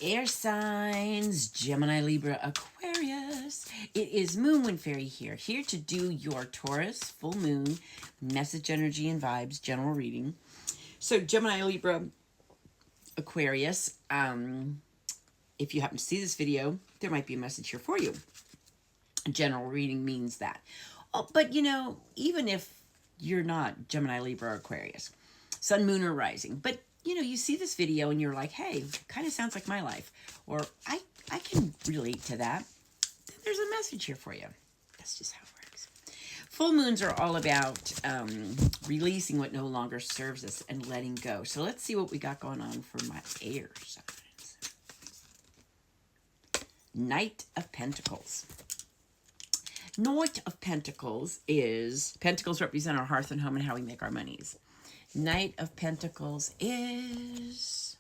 Air signs, Gemini, Libra, Aquarius. It is Moonwind Fairy here to do your Taurus, full moon, message, energy, and vibes, general reading. So Gemini, Libra, Aquarius, if you happen to see this video, there might be a message here for you. General reading means that. Oh, but even if you're not Gemini, Libra, or Aquarius, Sun, Moon, or Rising, but you see this video and you're like, hey, kind of sounds like my life, or I can relate to that, then there's a message here for you. That's just how it works. Full moons are all about releasing what no longer serves us and letting go. So let's see what we got going on for my air signs. Knight of Pentacles. Knight of Pentacles is, Pentacles represent our hearth and home and how we make our monies. Knight of Pentacles is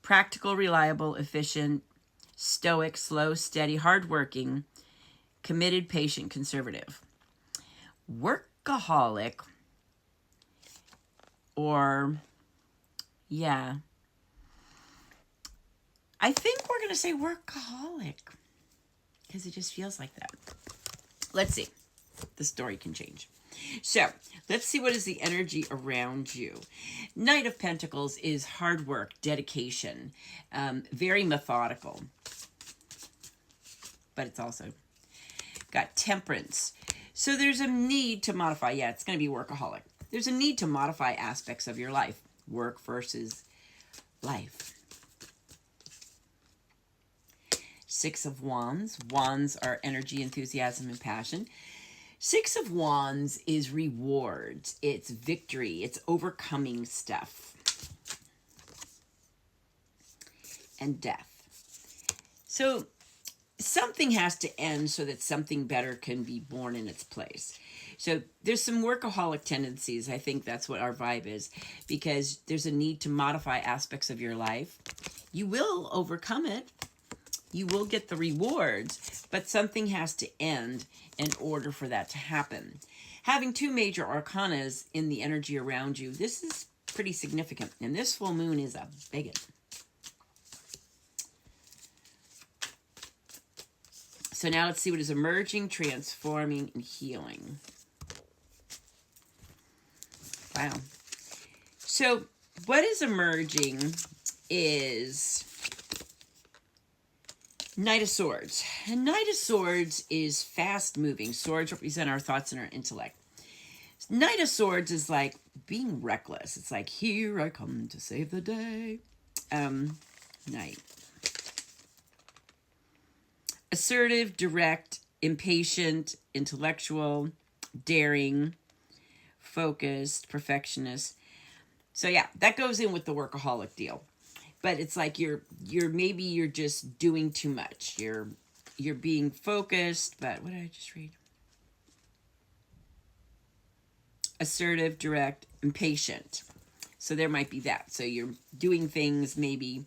practical, reliable, efficient, stoic, slow, steady, hardworking, committed, patient, conservative. Workaholic, or, yeah, I think we're going to say workaholic because it just feels like that. Let's see. The story can change. So let's see what is the energy around you. Knight of Pentacles is hard work, dedication, very methodical, but it's also got temperance. So there's a need to modify. Yeah, it's going to be workaholic. There's a need to modify aspects of your life. Work versus life. Six of Wands. Wands are energy, enthusiasm, and passion. Six of Wands is rewards. It's victory. It's overcoming stuff. And death. So something has to end so that something better can be born in its place. So there's some workaholic tendencies. I think that's what our vibe is, because there's a need to modify aspects of your life. You will overcome it. You will get the rewards, but something has to end in order for that to happen. Having two major arcanas in the energy around you, this is pretty significant. And this full moon is a big one. So now let's see what is emerging, transforming, and healing. Wow. So what is emerging is Knight of Swords. And Knight of Swords is fast moving. Swords represent our thoughts and our intellect. Knight of Swords is like being reckless. It's like, here I come to save the day. Knight. Assertive, direct, impatient, intellectual, daring, focused, perfectionist. So yeah, that goes in with the workaholic deal. But it's like maybe you're just doing too much. You're being focused, but what did I just read? Assertive, direct, impatient. So there might be that. So you're doing things maybe.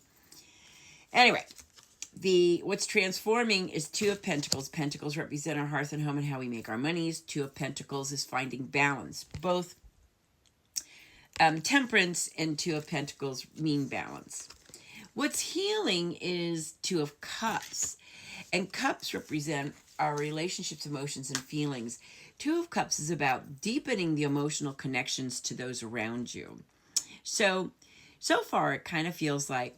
Anyway, what's transforming is Two of Pentacles. Pentacles represent our hearth and home and how we make our monies. Two of Pentacles is finding balance. Both temperance and Two of Pentacles mean balance. What's healing is Two of Cups. And cups represent our relationships, emotions, and feelings. Two of Cups is about deepening the emotional connections to those around you. So far, it kind of feels like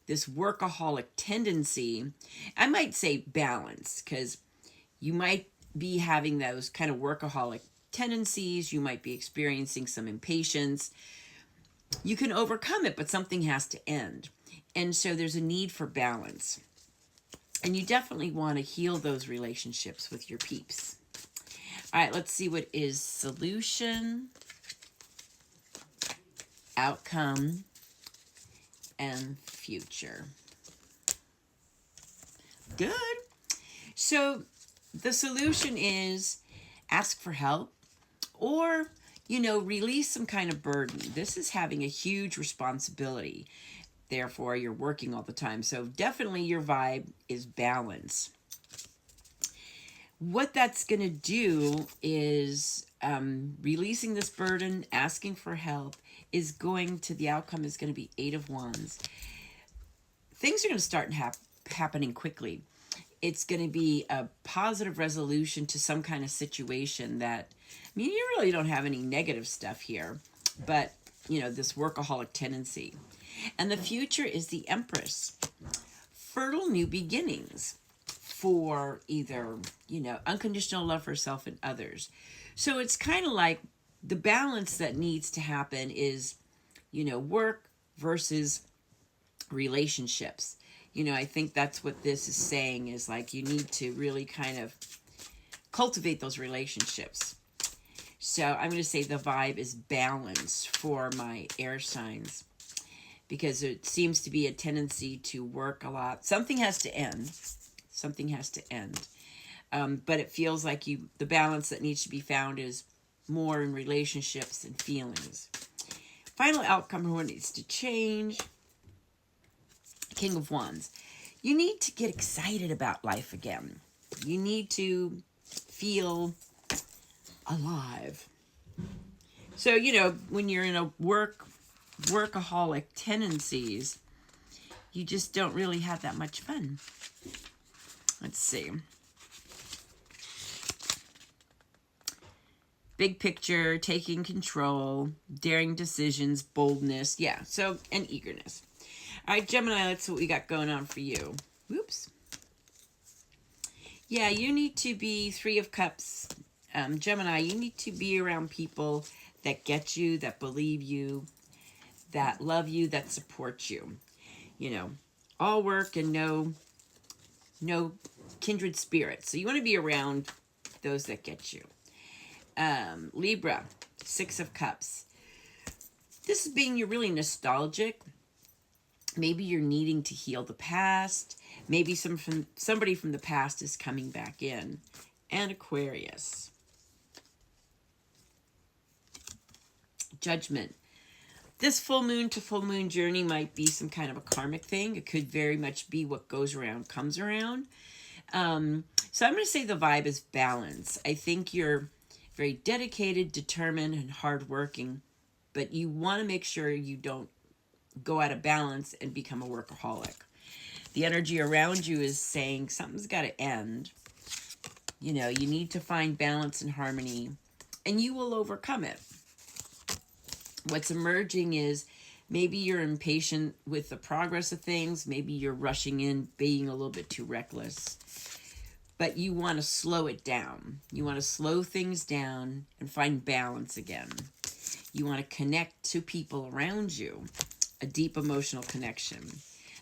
this workaholic tendency. I might say balance, because you might be having those kind of workaholic tendencies. You might be experiencing some impatience. You can overcome it, but something has to end. And so there's a need for balance. And you definitely want to heal those relationships with your peeps. All right, let's see what is solution, outcome, and future. Good. So the solution is ask for help, or, release some kind of burden. This is having a huge responsibility. Therefore, you're working all the time. So definitely your vibe is balance. what that's going to do is releasing this burden, asking for help, is going to, the outcome is going to be 8 of Wands. Things are going to start happening quickly. It's going to be a positive resolution to some kind of situation that, I mean, you really don't have any negative stuff here, but, you know, this workaholic tendency. And the future is the Empress. Fertile new beginnings for either, you know, unconditional love for self and others. So it's kind of like the balance that needs to happen is, you know, work versus relationships. You know, I think that's what this is saying, is like you need to really kind of cultivate those relationships. So I'm going to say the vibe is balance for my air signs, because it seems to be a tendency to work a lot. Something has to end. Something has to end. But it feels like the balance that needs to be found is more in relationships and feelings. Final outcome, what needs to change? King of Wands. You need to get excited about life again. You need to feel alive. So, you know, when you're in a workaholic tendencies, you just don't really have that much fun. Let's see. Big picture, taking control, daring decisions, boldness. Yeah, so, and eagerness. All right, Gemini, that's what we got going on for you. Whoops. Yeah, you need to be 3 of Cups. Gemini, you need to be around people that get you, that believe you, that love you, that support you. You know, all work and no kindred spirits. So you want to be around those that get you. Libra, 6 of Cups. This is being, you're really nostalgic. Maybe you're needing to heal the past. Maybe somebody from the past is coming back in. And Aquarius. Judgment. This full moon to full moon journey might be some kind of a karmic thing. It could very much be what goes around comes around. So I'm going to say the vibe is balance. I think you're very dedicated, determined, and hardworking, but you want to make sure you don't go out of balance and become a workaholic. The energy around you is saying something's got to end. You know, you need to find balance and harmony, and you will overcome it. What's emerging is maybe you're impatient with the progress of things. Maybe you're rushing in, being a little bit too reckless. But you want to slow it down. You want to slow things down and find balance again. You want to connect to people around you, a deep emotional connection.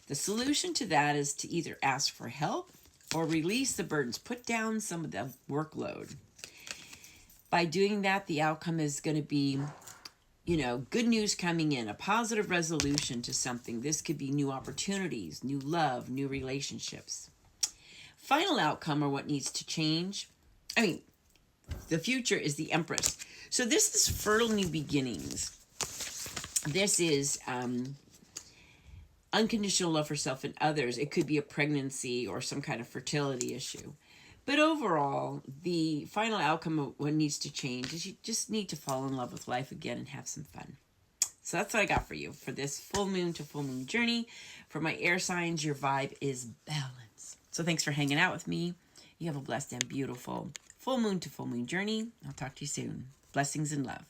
The solution to that is to either ask for help or release the burdens, put down some of the workload. By doing that, the outcome is going to be, you know, good news coming in, a positive resolution to something. This could be new opportunities, new love, new relationships. Final outcome, or what needs to change. I mean, the future is the Empress. So this is fertile new beginnings. This is unconditional love for self and others. It could be a pregnancy or some kind of fertility issue. But overall, the final outcome of what needs to change is you just need to fall in love with life again and have some fun. So that's what I got for you for this full moon to full moon journey. For my air signs, your vibe is balance. So thanks for hanging out with me. You have a blessed and beautiful full moon to full moon journey. I'll talk to you soon. Blessings and love.